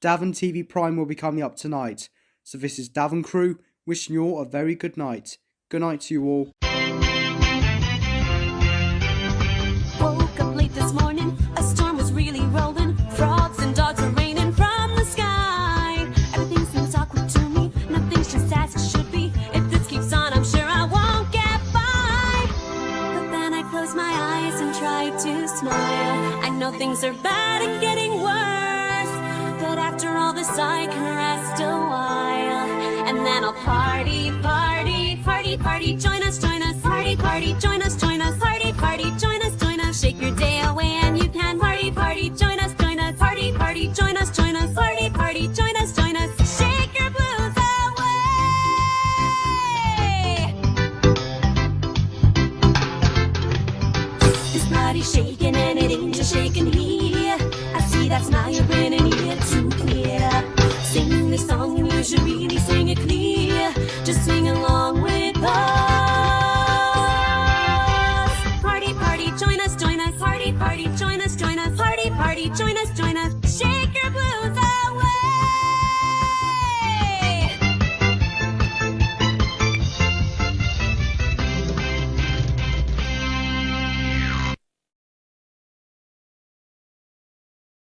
Daven TV Prime will be coming up tonight. So this is Daven Crew wishing you all a very good night. Good night to you all. Woke up late this morning, a storm was really rolling. Frogs and dogs were raining from the sky. Everything seems awkward to me, nothing's just as it should be. If this keeps on, I'm sure I won't get by. But then I close my eyes and try to smile. I know things are bad and getting worse, but after all this I can rest a while. And then I'll party, party, party, party. Join us, party, party, join us, party, party, join us, join us. Shake your day away and you can party, party, join us, party, party, join us.